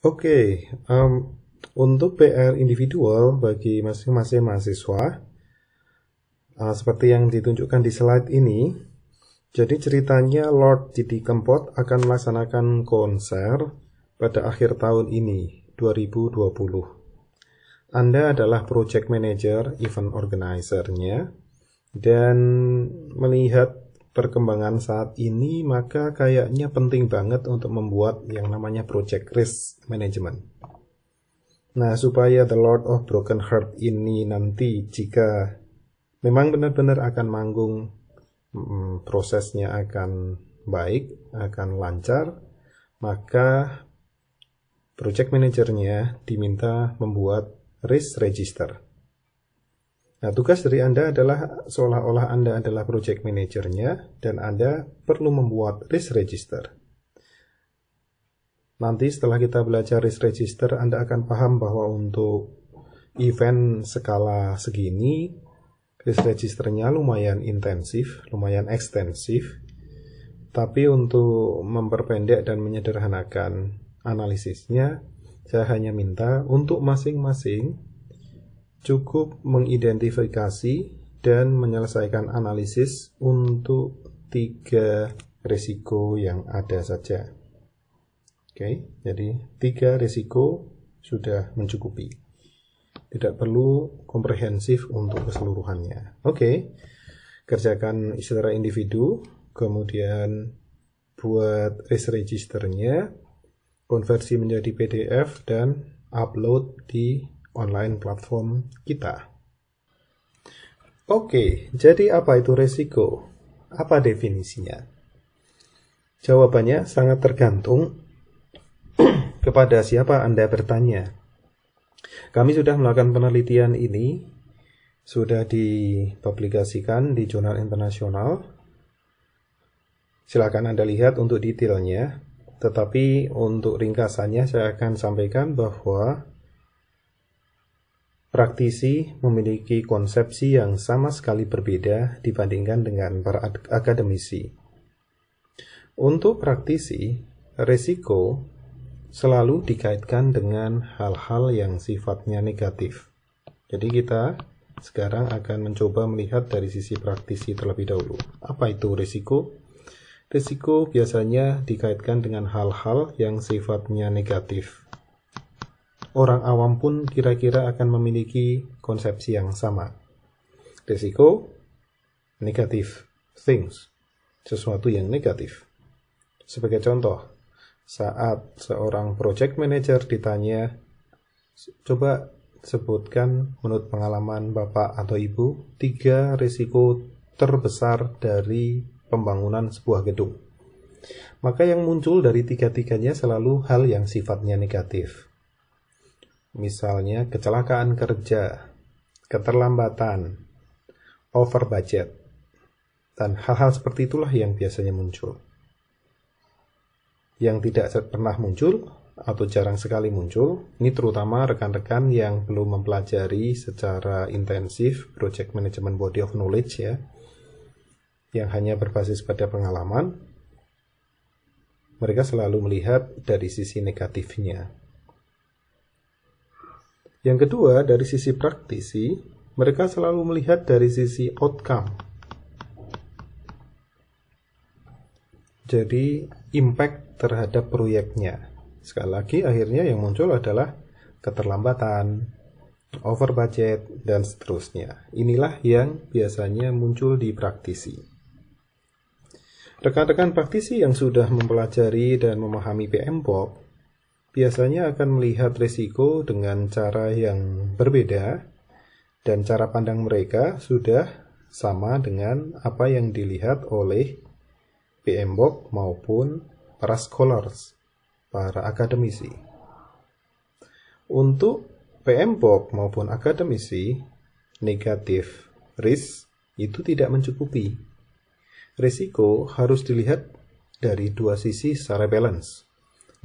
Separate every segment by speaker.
Speaker 1: Oke, untuk PR individual bagi masing-masing mahasiswa, seperti yang ditunjukkan di slide ini, jadi ceritanya Lord Didi Kempot akan melaksanakan konser pada akhir tahun ini, 2020. Anda adalah project manager, event organizer-nya, dan melihat perkembangan saat ini, maka kayaknya penting banget untuk membuat yang namanya project risk management. Nah, supaya The Lord of Broken Heart ini nanti jika memang benar-benar akan manggung, prosesnya akan baik, akan lancar, maka project manajernya diminta membuat risk register. Nah, tugas dari Anda adalah seolah-olah Anda adalah project manajernya dan Anda perlu membuat risk register. Nanti setelah kita belajar risk register, Anda akan paham bahwa untuk event skala segini, risk registernya lumayan intensif, lumayan ekstensif. Tapi untuk memperpendek dan menyederhanakan analisisnya, saya hanya minta untuk masing-masing cukup mengidentifikasi dan menyelesaikan analisis untuk 3 risiko yang ada saja. Oke, jadi 3 risiko sudah mencukupi. Tidak perlu komprehensif untuk keseluruhannya. Oke, kerjakan secara individu, kemudian buat risk registernya, konversi menjadi PDF, dan upload di online platform kita. Oke, jadi apa itu resiko? Apa definisinya? Jawabannya sangat tergantung kepada siapa Anda bertanya. Kami sudah melakukan penelitian ini, sudah dipublikasikan di jurnal internasional. Silakan Anda lihat untuk detailnya, tetapi untuk ringkasannya saya akan sampaikan bahwa praktisi memiliki konsepsi yang sama sekali berbeda dibandingkan dengan para akademisi. Untuk praktisi, risiko selalu dikaitkan dengan hal-hal yang sifatnya negatif. Jadi kita sekarang akan mencoba melihat dari sisi praktisi terlebih dahulu. Apa itu risiko? Risiko biasanya dikaitkan dengan hal-hal yang sifatnya negatif. Orang awam pun kira-kira akan memiliki konsepsi yang sama. Risiko, negative things, sesuatu yang negatif. Sebagai contoh, saat seorang project manager ditanya, coba sebutkan menurut pengalaman Bapak atau Ibu 3 risiko terbesar dari pembangunan sebuah gedung. Maka yang muncul dari 3-tiganya selalu hal yang sifatnya negatif. Misalnya kecelakaan kerja, keterlambatan, over budget, dan hal-hal seperti itulah yang biasanya muncul. Yang tidak pernah muncul atau jarang sekali muncul, ini terutama rekan-rekan yang belum mempelajari secara intensif project management body of knowledge ya, yang hanya berbasis pada pengalaman, mereka selalu melihat dari sisi negatifnya. Yang kedua, dari sisi praktisi, mereka selalu melihat dari sisi outcome. Jadi, impact terhadap proyeknya. Sekali lagi, akhirnya yang muncul adalah keterlambatan, over budget, dan seterusnya. Inilah yang biasanya muncul di praktisi. Rekan-rekan praktisi yang sudah mempelajari dan memahami PMBOK biasanya akan melihat risiko dengan cara yang berbeda, dan cara pandang mereka sudah sama dengan apa yang dilihat oleh PMBOK maupun para scholars, para akademisi. Untuk PMBOK maupun akademisi, negatif risk itu tidak mencukupi. Risiko harus dilihat dari 2 sisi secara balance,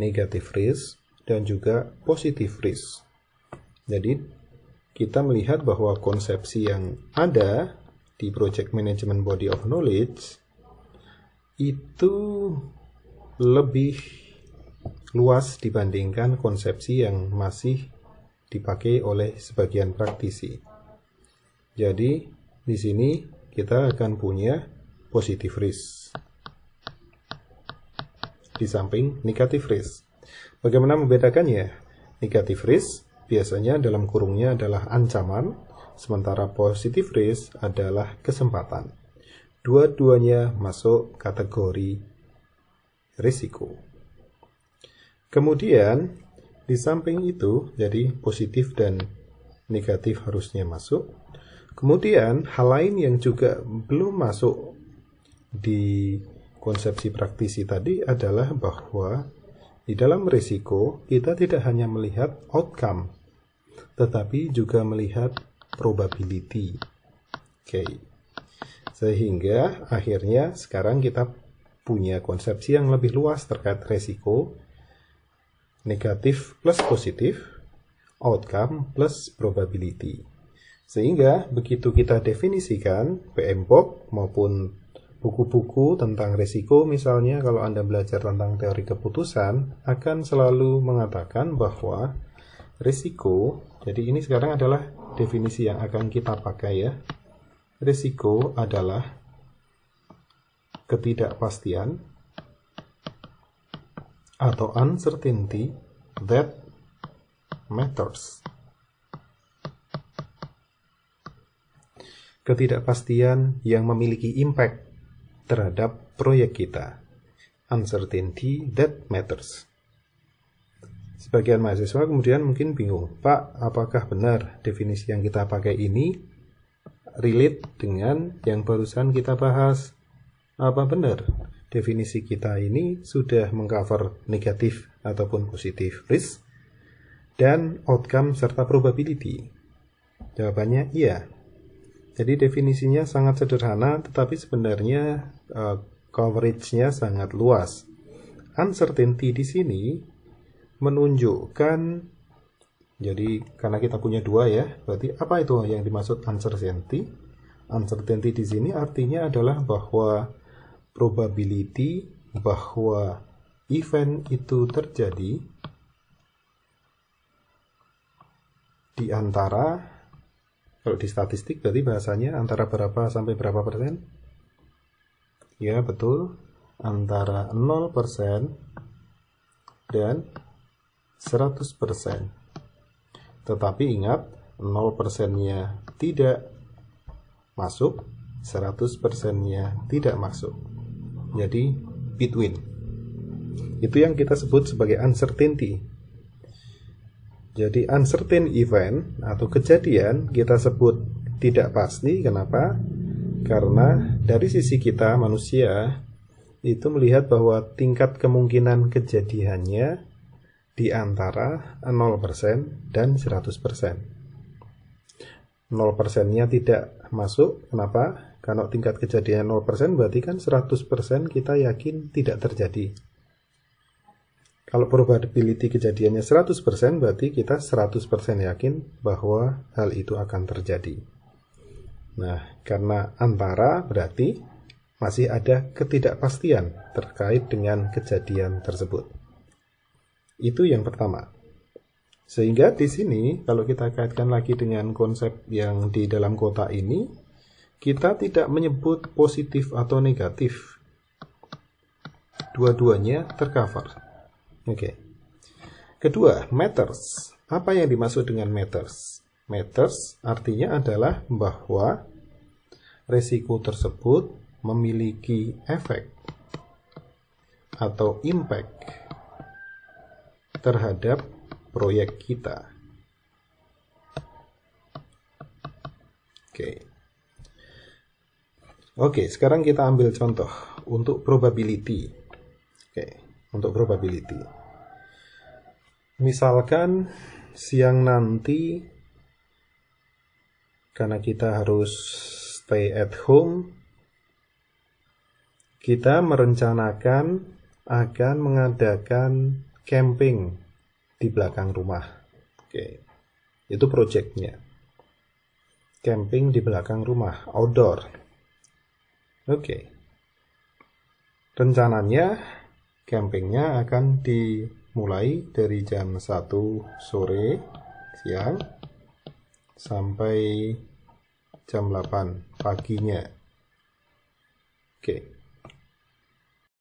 Speaker 1: negative risk dan juga positive risk. Jadi kita melihat bahwa konsepsi yang ada di project management body of knowledge itu lebih luas dibandingkan konsepsi yang masih dipakai oleh sebagian praktisi. Jadi di sini kita akan punya positive risk di samping negative risk. Bagaimana membedakannya? Negative risk biasanya dalam kurungnya adalah ancaman, sementara positive risk adalah kesempatan. Dua-duanya masuk kategori risiko. Kemudian di samping itu, jadi positif dan negatif harusnya masuk. Kemudian hal lain yang juga belum masuk di konsepsi praktisi tadi adalah bahwa di dalam risiko kita tidak hanya melihat outcome, tetapi juga melihat probability. Oke. Sehingga akhirnya sekarang kita punya konsepsi yang lebih luas terkait risiko, negatif plus positif, outcome plus probability. Sehingga begitu kita definisikan PMBOK maupun buku-buku tentang risiko, misalnya kalau Anda belajar tentang teori keputusan, akan selalu mengatakan bahwa risiko, jadi ini sekarang adalah definisi yang akan kita pakai ya. Risiko adalah ketidakpastian atau uncertainty that matters. Ketidakpastian yang memiliki impact terhadap proyek kita. Uncertainty that matters. Sebagian mahasiswa kemudian mungkin bingung, Pak, apakah benar definisi yang kita pakai ini relate dengan yang barusan kita bahas? Apa benar definisi kita ini sudah mengcover negatif ataupun positif risk dan outcome serta probability? Jawabannya iya. Jadi definisinya sangat sederhana, tetapi sebenarnya coverage-nya sangat luas. Uncertainty di sini menunjukkan, jadi karena kita punya dua ya, berarti apa itu yang dimaksud uncertainty? Uncertainty di sini artinya adalah bahwa probability bahwa event itu terjadi di antara, kalau di statistik berarti bahasanya antara berapa sampai berapa persen? Ya betul, antara 0% dan 100%. Tetapi ingat, 0%-nya tidak masuk, 100%-nya tidak masuk. Jadi between. Itu yang kita sebut sebagai uncertainty. Jadi uncertain event atau kejadian kita sebut tidak pasti. Kenapa? Karena dari sisi kita manusia itu melihat bahwa tingkat kemungkinan kejadiannya di antara 0% dan 100%. 0%-nya tidak masuk. Kenapa? Kalau tingkat kejadian 0% berarti kan 100% kita yakin tidak terjadi. Kalau probability kejadiannya 100% berarti kita 100% yakin bahwa hal itu akan terjadi. Nah, karena antara berarti masih ada ketidakpastian terkait dengan kejadian tersebut. Itu yang pertama. Sehingga di sini kalau kita kaitkan lagi dengan konsep yang di dalam kotak ini, kita tidak menyebut positif atau negatif. Dua-duanya tercover. Oke. Kedua, matters. Apa yang dimaksud dengan matters? Matters artinya adalah bahwa resiko tersebut memiliki efek atau impact terhadap proyek kita. Oke, sekarang kita ambil contoh untuk probability. Untuk probability. Misalkan siang nanti karena kita harus stay at home, kita merencanakan akan mengadakan camping di belakang rumah. Itu projectnya. Camping di belakang rumah, outdoor. Rencananya campingnya akan di mulai dari jam 1 sore siang sampai jam 8 paginya. Oke.